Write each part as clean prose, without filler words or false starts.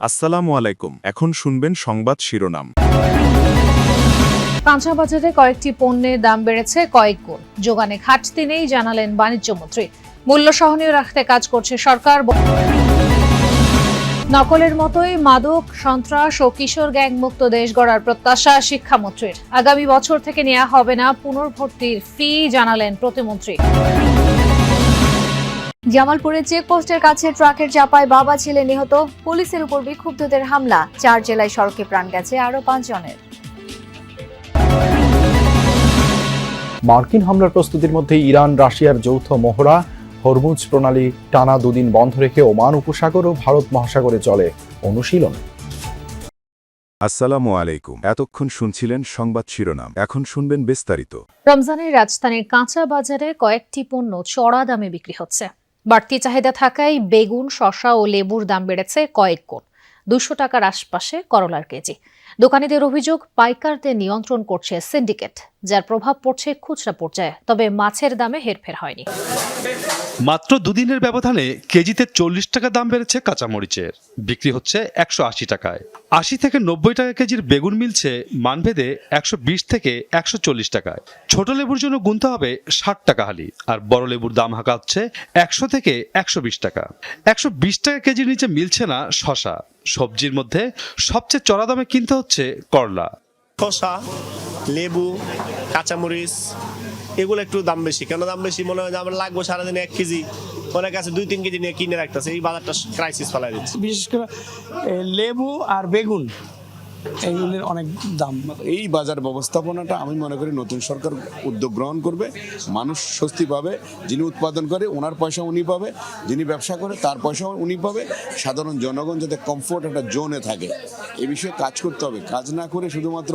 আসসালামু আলাইকুম। এখন শুনবেন সংবাদ শিরোনাম। কাঁচা বাজারে কয়েকটি পণ্যের দাম বেড়েছে কয়েক গুণ। যোগানে ঘাটতি নেই জানালেন বাণিজ্যমন্ত্রী। মূল্য সহনীয় রাখতে কাজ করছে সরকার। নকলের মতোই মাদক, সন্ত্রাস ও কিশোর গ্যাং মুক্ত দেশ গড়ার প্রত্যাশা শিক্ষামন্ত্রীর। আগামী বছর থেকে নেওয়া হবে না পুনর্ভর্তির ফি জানালেন প্রতিমন্ত্রী। জামালপুরের চেকপোস্টের কাছে ট্রাকের চাপায় বাবা ছেলে নিহত। পুলিশের উপর বিক্ষুব্ধদের হামলা। 4 জেলায় সড়কে প্রাণ গেছে আরো 5 জনের। মার্কিন হামলার প্রস্তুতির মধ্যে ইরান রাশিয়ার যৌথ মহড়া। হরমুজ প্রণালী টানা 2 দিন বন্ধ রেখে ওমান উপসাগর ও ভারত মহাসাগরে চলে অনুশীলন। আসসালামু আলাইকুম। এতক্ষণ শুনছিলেন সংবাদ শিরোনাম, এখন শুনবেন বিস্তারিত। রমজানের রাজধানীর কাঁচা বাজারে কয়েকটি পণ্য চড়া দামে বিক্রি হচ্ছে। বাড়তি চাহিদা থাকায় বেগুন, শসা ও লেবুর দাম বেড়েছে কয়েক গুণ। 200 টাকার আশপাশে করলার কেজি। দোকানিদের অভিযোগ, পাইকারদের নিয়ন্ত্রণ করছে সিন্ডিকেট, যার প্রভাব পড়ছে খুচরা পর্যায়ে। তবে মাছের দামে হেরফের হয়নি। মাত্র দুদিনের ব্যবধানে কেজিতে 40 টাকা দাম বেড়েছে কাঁচামরিচের। বিক্রি হচ্ছে 180 টাকায়। 80 থেকে 90 টাকা কেজির বেগুন মিলছে মানভেদে 120 থেকে 140 টাকায়। ছোট লেবুর জন্য গুনতে হবে 60 টাকা হালি, আর বড় লেবুর দাম হাঁকা হচ্ছে 100 থেকে 120 টাকা। 120 টাকা কেজির নিচে মিলছে না শসা। সবজির মধ্যে সবচেয়ে চড়া দামে কিনতে হচ্ছে করলা। শসা, লেবু, কাঁচামরিচ এগুলো একটু দাম বেশি। কেন দাম বেশি? মনে হয় যে আমার লাগবে সারাদিন 1 কেজি, অনেক কাছে 2-3 কেজি নিয়ে কিনে রাখতেছে। এই বাজারটা ক্রাইসিস ফেলাই দিচ্ছে। বিশেষ করে লেবু আর বেগুন এইগুলির অনেক দাম। এই বাজার ব্যবস্থাপনাটা আমি মনে করি নতুন সরকার উদ্যোগ গ্রহণ করবে। মানুষ স্বস্তি পাবে। যিনি উৎপাদন করে ওনার পয়সা উনি পাবে, যিনি ব্যবসা করে তার পয়সা উনি পাবে। সাধারণ জনগণ যাতে কমফোর্ট একটা জোনে থাকে, এ বিষয়ে কাজ করতে হবে। কাজ না করে শুধুমাত্র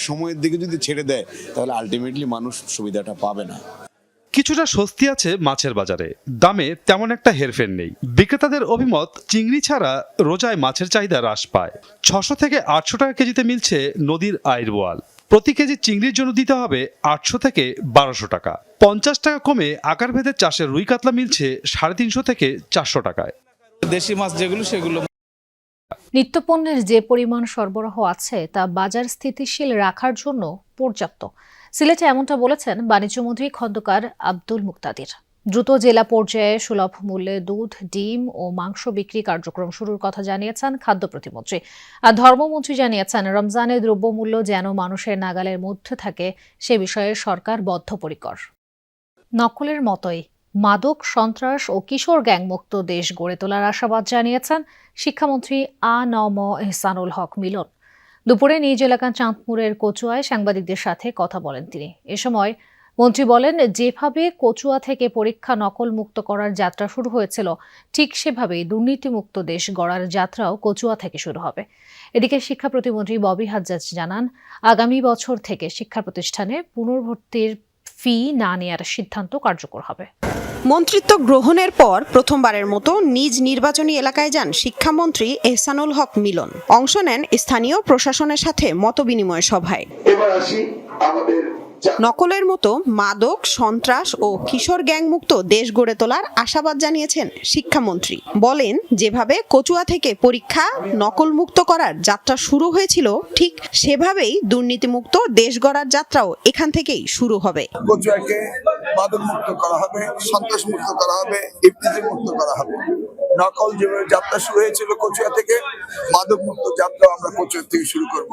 সময়ের দিকে যদি ছেড়ে দেয়, তাহলে আলটিমেটলি মানুষ সুবিধাটা পাবে না। কিছুটা স্বস্তি আছে মাছের বাজারে। দামে তেমন একটা হেরফের নেই। বিক্রেতাদের অভিমত, চিংড়ি ছাড়া রোজায় মাছের চাহিদা হ্রাস পায়। 600 থেকে 800 টাকা কেজিতে মিলছে নদীর আইড় বোয়াল। প্রতি কেজি চিংড়ির জন্য দিতে হবে 800 থেকে 1200 টাকা। 50 টাকা কমে আকারভেদে চাষের রুই কাতলা মিলছে 350 থেকে 400 টাকায়। দেশি মাছ যেগুলো সেগুলো। নিত্যপণ্যের যে পরিমাণ সরবরাহ আছে তা বাজার স্থিতিশীল রাখার জন্য পর্যাপ্ত। সিলেটে এমনটা বলেছেন বাণিজ্যমন্ত্রী খন্দকার আব্দুল মুক্তাদির। দ্রুত জেলা পর্যায়ে সুলভ মূল্যে দুধ, ডিম ও মাংস বিক্রি কার্যক্রম শুরুর কথা জানিয়েছেন খাদ্য প্রতিমন্ত্রী। আর ধর্মমন্ত্রী জানিয়েছেন, রমজানে দ্রব্যমূল্য যেন মানুষের নাগালের মধ্যে থাকে সে বিষয়ে সরকার বদ্ধপরিকর। নকলের মতোই মাদক, সন্ত্রাস ও কিশোর গ্যাং মুক্ত দেশ গড়ে তোলার আশাবাদ জানিয়েছেন শিক্ষামন্ত্রী আ.ন.ম এহসানুল হক মিলন। দুপুরে নিজ এলাকা চাঁদপুরের কচুয়ায় সাংবাদিকদের সাথে কথা বলেন তিনি। এ সময় মন্ত্রী বলেন, যেভাবে কচুয়া থেকে পরীক্ষা নকল মুক্ত করার যাত্রা শুরু হয়েছিল, ঠিক সেভাবেই দুর্নীতিমুক্ত দেশ গড়ার যাত্রাও কচুয়া থেকে শুরু হবে। এদিকে শিক্ষা প্রতিমন্ত্রী ববি হাজ্জাজ জানান, আগামী বছর থেকে শিক্ষা প্রতিষ্ঠানে পুনর্ভর্তির ফি না নেওয়ার সিদ্ধান্ত কার্যকর হবে। মন্ত্রিত্ব গ্রহণের পর প্রথমবারের মতো নিজ নির্বাচনী এলাকায় যান শিক্ষামন্ত্রী এহসানুল হক মিলন। অংশ নেন স্থানীয় প্রশাসনের সাথে মতবিনিময় সভায়। নকলের মতো মাদক, সন্ত্রাস ও কিশোর গ্যাং মুক্ত দেশ গড়ে তোলার আশাবাদ জানিয়েছেন শিক্ষামন্ত্রী। বলেন, যেভাবে কচুয়া থেকে পরীক্ষা নকল মুক্ত করার যাত্রা শুরু হয়েছিল, ঠিক সেভাবেই দুর্নীতিমুক্ত দেশ গড়ার যাত্রাও এখান থেকেই শুরু হবে। কচুয়াকে মাদক মুক্ত করা হবে, সন্ত্রাস মুক্ত করা হবে, ইফতিজি মুক্ত করা হবে। নকল যেভাবে যাত্রা শুরু হয়েছিল কচুয়া থেকে, মাদক মুক্ত যাত্রা আমরা কচুয়া থেকে শুরু করব।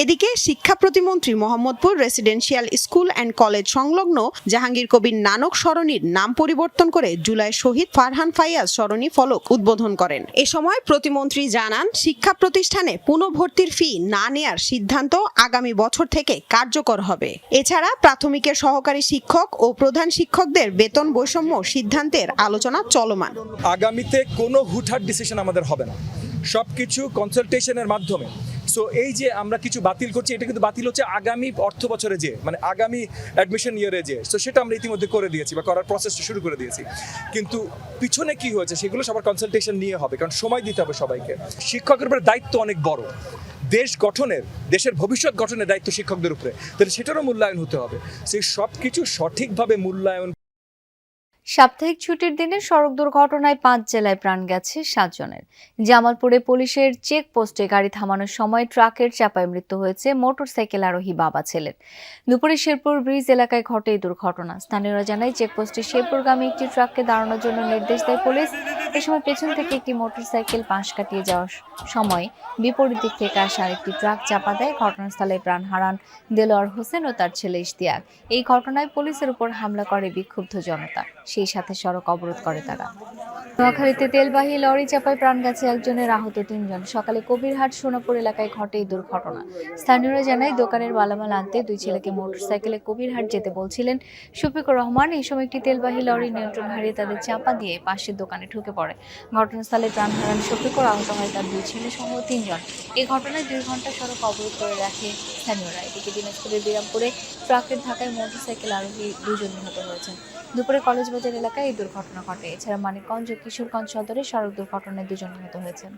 এদিকে শিক্ষা প্রতিমন্ত্রী Mohammadpur residential school and college সংলগ্ন জাহাঙ্গীর কবির নানক সরণির নাম পরিবর্তন করে জুলাই শহীদ ফারহান ফাইয়াজ সরণি ফলক উদ্বোধন করেন। এ সময় প্রতিমন্ত্রী জানান, শিক্ষা প্রতিষ্ঠানে পুনর্ভর্তির ফি না নেয়ার সিদ্ধান্ত আগামী বছর থেকে কার্যকর হবে। এছাড়া প্রাথমিকের সহকারী শিক্ষক ও প্রধান শিক্ষকদের বেতন বৈষম্য সিদ্ধান্তের আলোচনা চলমান। আগামীতে কোনো হুটহাট ডিসিশন আমাদের হবে না, সবকিছু কনসালটেশনের মাধ্যমে। সো এই যে আমরা কিছু বাতিল করছি, এটা কিন্তু বাতিল হচ্ছে আগামী অর্থ বছরে যে, মানে আগামী অ্যাডমিশন ইয়ারে যে। সো সেটা আমরা ইতিমধ্যে করে দিয়েছি বা করার প্রসেসটা শুরু করে দিয়েছি। কিন্তু পিছনে কি হয়েছে সেগুলো সবার কনসালটেশন নিয়ে হবে, কারণ সময় দিতে হবে সবাইকে। শিক্ষকের উপরে দায়িত্ব অনেক বড়। দেশ গঠনের, দেশের ভবিষ্যৎ গঠনের দায়িত্ব শিক্ষকদের উপরে, তাহলে সেটারও মূল্যায়ন হতে হবে। সেই সব কিছু সঠিকভাবে মূল্যায়ন। সাপ্তাহিক ছুটির দিনে সড়ক দুর্ঘটনায় 5 জেলায় প্রাণ গেছে 7 জনের। জামালপুরে পুলিশের চেকপোস্টে গাড়ি থামানোর সময় ট্রাকের চাপায় মৃত্যু হয়েছে মোটরসাইকেল আরোহী বাবা ছেলের। দুপুরে শেরপুর ব্রিজ এলাকায় ঘটে এই দুর্ঘটনা। স্থানীয়রা জানায় চেকপোস্টে শেরপুরগামী একটি ট্রাককে দাঁড়ানোর জন্য নির্দেশ দেয় পুলিশ। এ সময় পেছন থেকে একটি মোটরসাইকেল পাশ কাটিয়ে যাওয়ার সময় বিপরীত দিক থেকে আসা আরেকটি ট্রাক চাপা দেয়। ঘটনাস্থলে প্রাণ হারান দেলোয়ার হোসেন ও তার ছেলে ইশতিয়াক। এই ঘটনায় পুলিশের উপর হামলা করে বিক্ষুব্ধ জনতা, সেই সাথে সড়ক অবরোধ করে তারা। নোয়াখালীতে তেলবাহী লরি চাপায় প্রাণ গেছে একজনের, আহত 3 জন। সকালে কবিরহাট সোনাপুর এলাকায় ঘটে এই দুর্ঘটনা। স্থানীয়রা জানায় দোকানের মালামাল আনতে 2 ছেলেকে মোটরসাইকেলে কবিরহাট যেতে বলছিলেন শফিকুর রহমান। এই সময় একটি তেলবাহী লরি নিয়ন্ত্রণ হারিয়ে তাদের চাপা দিয়ে পাশের দোকানে ঢুকে পড়ে। ঘটনাস্থলে প্রাণ হারান শফিকুর, আহত হয় তার 2 ছেলে সহ 3 জন। এই ঘটনায় 2 ঘন্টা সড়ক অবরোধ করে রাখে স্থানীয়রা। এদিকে দিনাজপুরের বিরামপুরে ট্রাকের ধাক্কায় মোটরসাইকেল আরোহী 2 জন নিহত হয়েছেন। দুপুরে কলেজ বাজার এলাকায় এই দুর্ঘটনা ঘটে। এছাড়া মানিকগঞ্জ ও কিশোরগঞ্জ সদরে সড়ক দুর্ঘটনায় 2 জন নিহত হয়েছেন।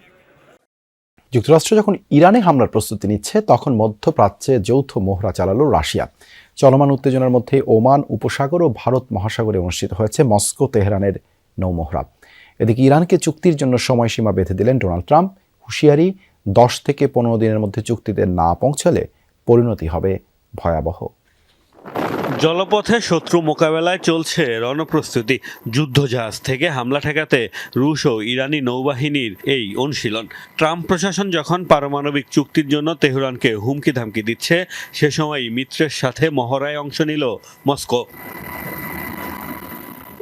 যুক্তরাষ্ট্র যখন ইরানে হামলার প্রস্তুতি নিচ্ছে, তখন মধ্যপ্রাচ্যে যৌথ মহড়া চালালো রাশিয়া। চলমান উত্তেজনার মধ্যে ওমান উপসাগর ও ভারত মহাসাগরে অনুষ্ঠিত হয়েছে মস্কো তেহরানের নৌমহড়া। এদিকে ইরানকে চুক্তির জন্য সময়সীমা বেঁধে দিলেন ডোনাল্ড ট্রাম্প। হুঁশিয়ারি, 10 থেকে 15 দিনের মধ্যে চুক্তিতে না পৌঁছালে পরিণতি হবে ভয়াবহ। জলপথে শত্রু মোকাবেলায় চলছে রণপ্রস্তুতি। যুদ্ধজাহাজ থেকে হামলা ঠেকাতে রুশ ও ইরানি নৌবাহিনীর এই অনুশীলন। ট্রাম্প প্রশাসন যখন পারমাণবিক চুক্তির জন্য তেহরানকে হুমকি ধামকি দিচ্ছে, সে সময় মিত্রের সাথে মহড়ায় অংশ নিল মস্কো।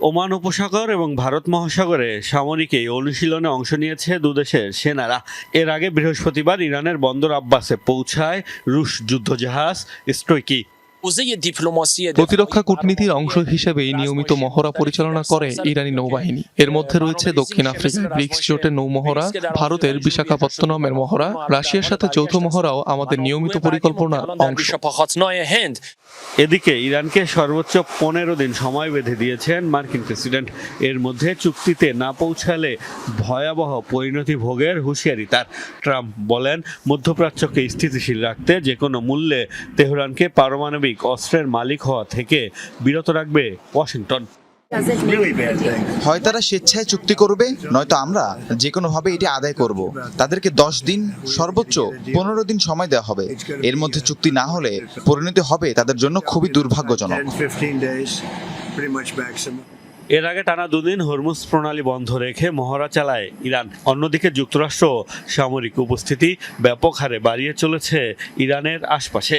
ওমান উপসাগর এবং ভারত মহাসাগরে সামরিক এই অনুশীলনে অংশ নিয়েছে দুদেশের সেনারা। এর আগে বৃহস্পতিবার ইরানের বন্দর আব্বাসে পৌঁছায় রুশ যুদ্ধজাহাজ স্ট্রয়কি। প্রতিরক্ষা কূটনীতির অংশ হিসেবে নিয়মিত মহড়া পরিচালনা করে ইরানি নৌবাহিনী। এর মধ্যে রয়েছে দক্ষিণ আফ্রিকার ব্রিক্স জোটের নৌমহড়া, ভারতের বিশাখাপত্তনমের মহড়া, রাশিয়ার সাথে যৌথ মহড়াও আমাদের নিয়মিত পরিকল্পনার অংশ। এদিকে ইরানকে সর্বোচ্চ 15 দিন সময় বেঁধে দিয়েছেন মার্কিন প্রেসিডেন্ট। এর মধ্যে চুক্তিতে না পৌঁছালে ভয়াবহ পরিণতি ভোগের হুঁশিয়ারি তার। ট্রাম্প বলেন, মধ্যপ্রাচ্যকে স্থিতিশীল রাখতে যে কোনো মূল্যে তেহরানকে পারমাণবিক অস্ত্রের মালিক হওয়া থেকে বিরত রাখবে ওয়াশিংটন। হয় তারা স্বেচ্ছায় চুক্তি করবে, নয়তো আমরা যে কোনোভাবে এটি আদায় করব। তাদেরকে 10 দিন, সর্বোচ্চ 15 দিন সময় দেওয়া হবে। এর মধ্যে চুক্তি না হলে পরিণতি হবে তাদের জন্য খুবই দুর্ভাগ্যজনক। এর আগে টানা 2 দিন হরমুজ প্রণালী বন্ধ রেখে মহড়া চালায় ইরান। অন্যদিকে যুক্তরাষ্ট্র সামরিক উপস্থিতি ব্যাপক হারে বাড়িয়ে চলেছে ইরানের আশপাশে।